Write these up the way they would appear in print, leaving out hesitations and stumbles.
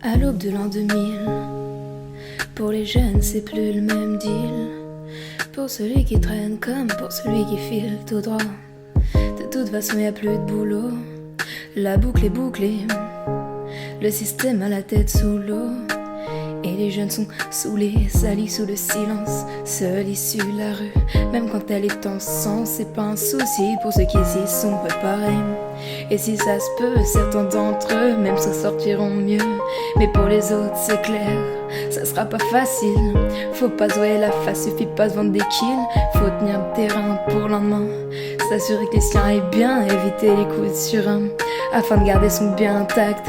À l'aube de l'an 2000, pour les jeunes c'est plus le même deal. Pour celui qui traîne comme pour celui qui file tout droit. De toute façon y a plus de boulot, la boucle est bouclée, le système a la tête sous l'eau. Et les jeunes sont saoulés, salis sous le silence, seule issue la rue. Même quand elle est en sang, c'est pas un souci pour ceux qui y sont préparés. Et si ça se peut, certains d'entre eux même s'en sortiront mieux. Mais pour les autres c'est clair, ça sera pas facile. Faut pas se voiler la face, suffit pas se vendre des kills. Faut tenir le terrain pour le lendemain, s'assurer que les siens aillent bien, éviter les coups de surin afin de garder son bien intact,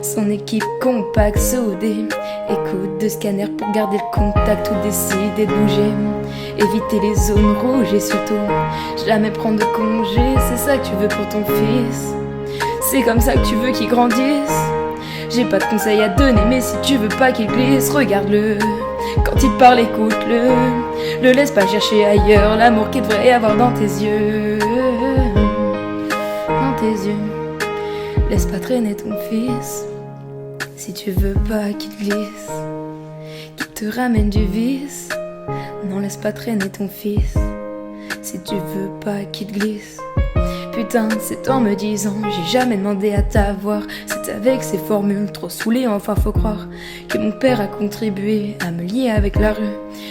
son équipe compacte, soudée. Écoute de scanner pour garder le contact ou décider de bouger. Éviter les zones rouges et surtout jamais prendre de congé. C'est ça que tu veux pour ton fils, c'est comme ça que tu veux qu'il grandisse. J'ai pas de conseils à donner, mais si tu veux pas qu'il glisse, regarde-le. Quand il parle, écoute-le. Le laisse pas chercher ailleurs l'amour qu'il devrait y avoir dans tes yeux. Dans tes yeux. Laisse pas traîner ton fils si tu veux pas qu'il glisse, qu'il te ramène du vice. Non, laisse pas traîner ton fils si tu veux pas qu'il glisse. Putain, c'est en me disant, j'ai jamais demandé à t'avoir. C'est avec ces formules trop saoulées, enfin faut croire que mon père a contribué à me lier avec la rue.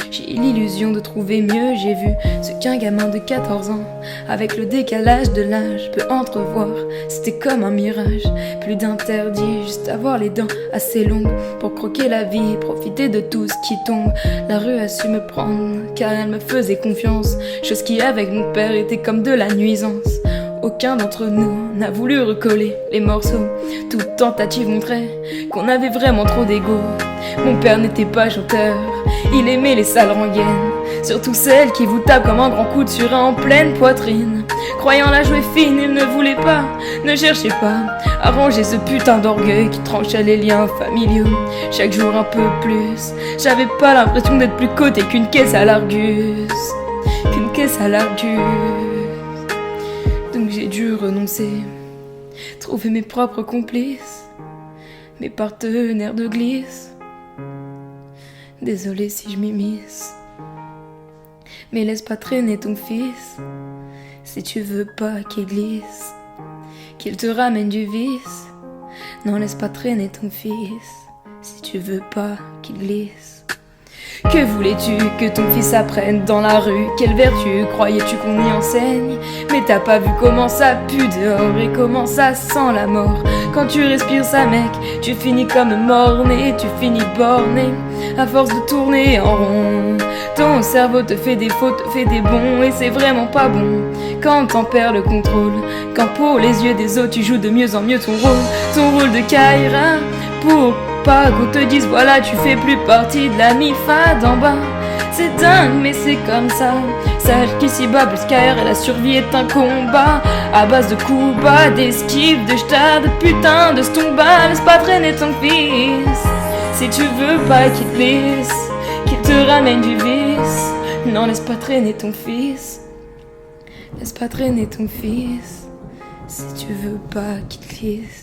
J'ai l'illusion de trouver mieux, j'ai vu ce qu'un gamin de 14 ans, avec le décalage de l'âge, peut entrevoir. C'était comme un mirage, plus d'interdit, juste avoir les dents assez longues pour croquer la vie, profiter de tout ce qui tombe. La rue a su me prendre, car elle me faisait confiance, chose qui avec mon père était comme de la nuisance. Aucun d'entre nous n'a voulu recoller les morceaux. Toute tentative montrait qu'on avait vraiment trop d'ego. Mon père n'était pas chanteur, il aimait les sales rengaines, surtout celles qui vous tapent comme un grand coup de surin en pleine poitrine. Croyant la jouer fine, il ne voulait pas, ne cherchez pas à ranger ce putain d'orgueil qui tranchait les liens familiaux. Chaque jour un peu plus, j'avais pas l'impression d'être plus coté qu'une caisse à l'Argus. Qu'une caisse à l'Argus. Donc j'ai dû renoncer, trouver mes propres complices, mes partenaires de glisse. Désolé si je m'immisce, mais laisse pas traîner ton fils si tu veux pas qu'il glisse, qu'il te ramène du vice. Non, laisse pas traîner ton fils si tu veux pas qu'il glisse. Que voulais-tu que ton fils apprenne dans la rue? Quelle vertu croyais-tu qu'on y enseigne? Mais t'as pas vu comment ça pue dehors et comment ça sent la mort. Quand tu respires ça mec, tu finis comme morné, tu finis borné à force de tourner en rond. Ton cerveau te fait des faux, te fait des bons, et c'est vraiment pas bon quand t'en perds le contrôle. Quand pour les yeux des autres tu joues de mieux en mieux ton rôle de Kaira, pour pas qu'on te dise voilà tu fais plus partie de la mi-fa d'en bas. C'est dingue mais c'est comme ça, sache qu'ici-bas plus qu'ailleurs la survie est un combat à base de coups bas, d'esquives, de jetats, de putain de stomba. Laisse pas traîner ton fils si tu veux pas qu'il te glisse, qu'il te ramène du vice. Non, laisse pas traîner ton fils, laisse pas traîner ton fils si tu veux pas qu'il te glisse.